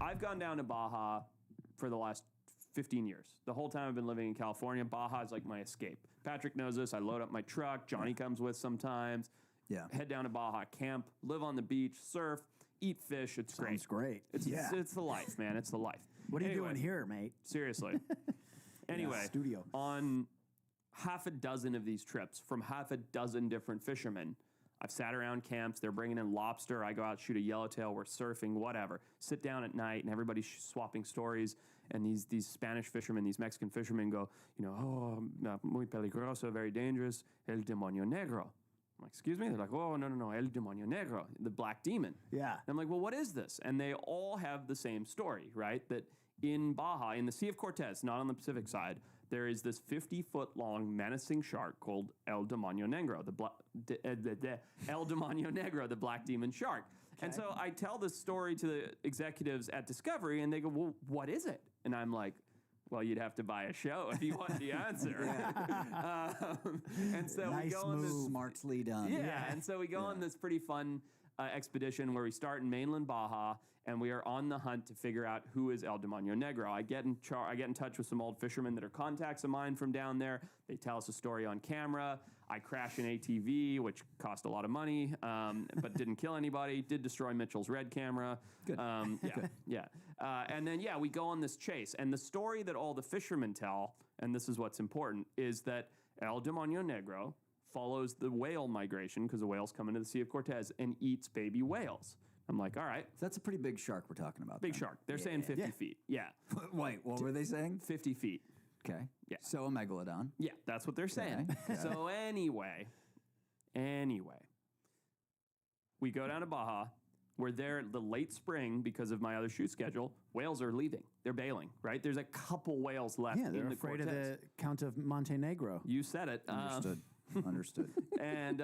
I've gone down to Baja for the last 15 years. The whole time I've been living in California, Baja is like my escape. Patrick knows this. I load up my truck. Johnny comes with sometimes. Yeah. Head down to Baja, camp, live on the beach, surf, eat fish. It's Sounds great. It's the life, man. It's the life. What are you doing here, mate? Seriously. Anyway, studio. On half a dozen of these trips from half a dozen different fishermen, I've sat around camps. They're bringing in lobster. I go out, shoot a yellowtail. We're surfing, whatever. Sit down at night, and everybody's swapping stories. And these Spanish fishermen, these Mexican fishermen go, muy peligroso, very dangerous, el demonio negro. I'm like, excuse me? They're like, oh, no, el demonio negro, the black demon. Yeah. And I'm like, well, what is this? And they all have the same story, right? That in Baja, in the Sea of Cortez, not on the Pacific side, there is this 50-foot-long menacing shark called El Demonio Negro, El Demonio Negro, the black demon shark. Okay. And so I tell this story to the executives at Discovery, and they go, well, what is it? And I'm like, well, you'd have to buy a show if you want the answer. And so we go on this smartly done. Yeah, and so we go on this pretty fun expedition where we start in mainland Baja, and we are on the hunt to figure out who is El Demonio Negro. I get in touch with some old fishermen that are contacts of mine from down there. They tell us a story on camera. I crash an ATV, which cost a lot of money, but didn't kill anybody. Did destroy Mitchell's Red camera. Good. And then, we go on this chase. And the story that all the fishermen tell, and this is what's important, is that El Demonio Negro follows the whale migration, because the whales come into the Sea of Cortez, and eats baby whales. I'm like, all right. So that's a pretty big shark we're talking about. Big shark. They're saying 50 feet. Yeah. Wait, what were they saying? 50 feet. Okay. Yeah. So a megalodon. Yeah, that's what they're saying. Okay. So anyway, we go down to Baja. We're there the late spring because of my other shoot schedule. Whales are leaving. They're bailing, right? There's a couple whales left Yeah, they're in the afraid Cortez. of the Count of Montenegro. You said it. Understood. And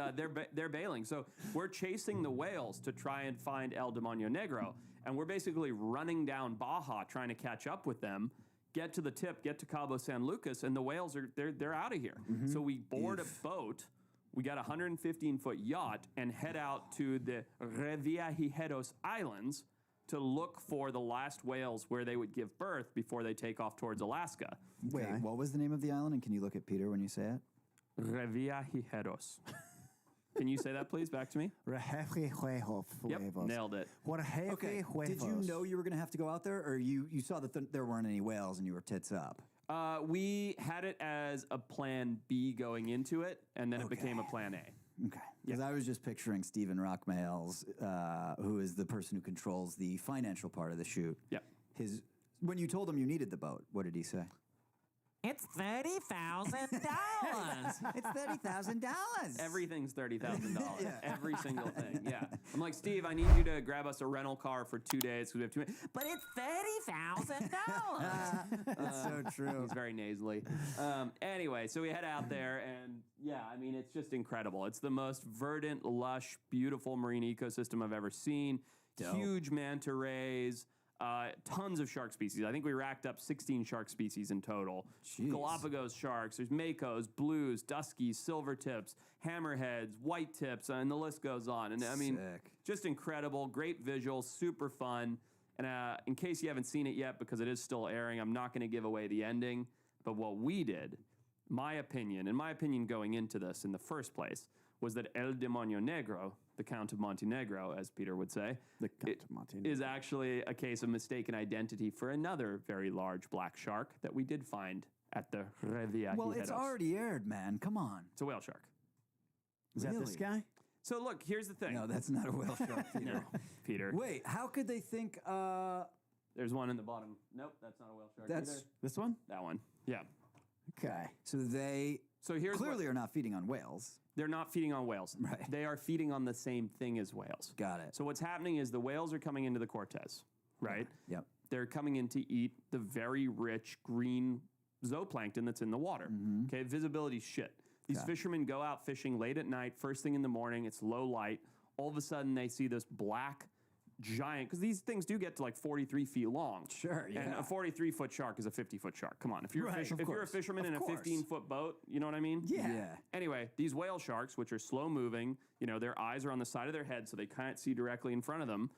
they're bailing. So we're chasing the whales to try and find El Demonio Negro. And we're basically running down Baja trying to catch up with them, get to the tip, get to Cabo San Lucas, and the whales they're out of here. Mm-hmm. So we board a boat. We got a 115-foot yacht and head out to the Revillagigedos Islands to look for the last whales where they would give birth before they take off towards Alaska. Wait, what was the name of the island? And can you look at Peter when you say it? Revillagigedos. Can you say that, please, back to me? Yep, nailed it. Okay, did you know you were going to have to go out there, or you saw that there weren't any whales and you were tits up? We had it as a plan B going into it, and then it became a plan A. Okay. Because I was just picturing Stephen Rockmales, who is the person who controls the financial part of the shoot. Yep. When you told him you needed the boat, what did he say? It's $30,000. It's $30,000. Everything's $30,000. Yeah. Every single thing. Yeah. I'm like, Steve, I need you to grab us a rental car for 2 days because we have 2 minutes. But it's $30,000. That's so true. He's very nasally. Anyway, so we head out there, and it's just incredible. It's the most verdant, lush, beautiful marine ecosystem I've ever seen. Dope. Huge manta rays. Tons of shark species. I think we racked up 16 shark species in total. Jeez. Galapagos sharks, there's makos, blues, duskies, silver tips, hammerheads, white tips, and the list goes on. And Sick. Just incredible, great visuals, super fun. And in case you haven't seen it yet, because it is still airing, I'm not going to give away the ending. But what we did, my opinion going into this in the first place, was that El Demonio Negro, the Count of Montenegro, as Peter would say, is actually a case of mistaken identity for another very large black shark that we did find at the Revillagigedos. Well, it's already aired, man. Come on. It's a whale shark. Is that this guy? So look, here's the thing. No, that's not a whale shark, Peter. No, Peter. Wait, how could they think... There's one in the bottom. Nope, that's not a whale shark either. This one? That one. Yeah. Okay. So they clearly are not feeding on whales. They're not feeding on whales. Right. They are feeding on the same thing as whales. Got it. So what's happening is the whales are coming into the Cortez, right? Yep. They're coming in to eat the very rich green zooplankton that's in the water. Mm-hmm. Okay, visibility's shit. These fishermen go out fishing late at night, first thing in the morning, it's low light. All of a sudden they see this black giant, because these things do get to like 43 feet long. Sure, yeah. And a 43-foot shark is a 50-foot shark. Come on. If you're, Right, if you're a fisherman in a 15-foot boat, you know what I mean? Yeah. Anyway, these whale sharks, which are slow moving, their eyes are on the side of their head, so they can't see directly in front of them,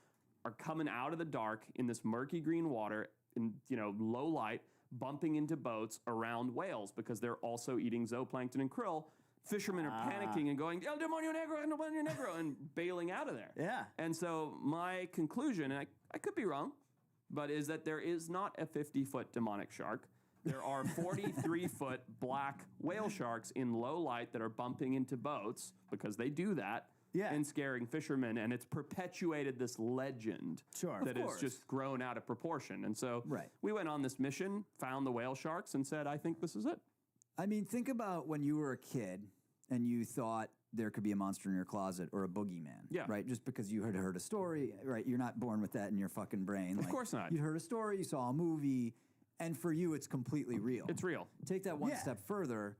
are coming out of the dark in this murky green water in, low light, bumping into boats around whales because they're also eating zooplankton and krill. Fishermen are panicking and going, El Demonio Negro, El Demonio Negro, and bailing out of there. Yeah. And so my conclusion, and I could be wrong, but is that there is not a 50-foot demonic shark. There are 43-foot black whale sharks in low light that are bumping into boats because they do that. Yeah. And scaring fishermen, and it's perpetuated this legend that has just grown out of proportion. And so we went on this mission, found the whale sharks, and said, I think this is it. I mean, think about when you were a kid and you thought there could be a monster in your closet or a boogeyman, right? Just because you had heard a story, right? You're not born with that in your fucking brain. Of course not. You heard a story, you saw a movie, and for you, it's completely real. It's real. Take that one step further.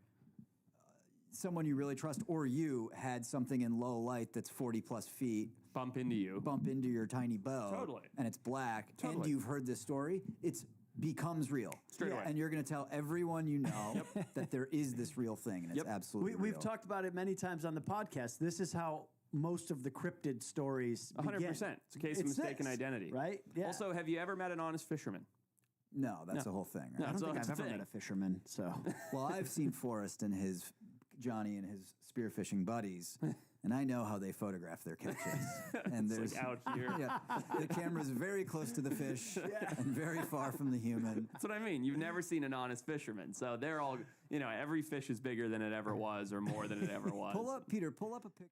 Someone you really trust or you had something in low light that's 40 plus feet bump into your tiny boat and it's black and you've heard this story, it becomes real straight away, and you're going to tell everyone you know that there is this real thing, and it's absolutely real. We've talked about it many times on the podcast. This is how most of the cryptid stories 100%. begin. It's a case of mistaken identity, right? Yeah. Also, have you ever met an honest fisherman? No, that's the whole thing, right? I don't think I've ever met a fisherman. So, well, I've seen Forrest and Johnny and his spearfishing buddies, and I know how they photograph their catches. And there's like out here. The camera's very close to the fish and very far from the human. That's what I mean. You've never seen an honest fisherman. So they're all, every fish is bigger than it ever was or more than it ever was. Pull up a picture.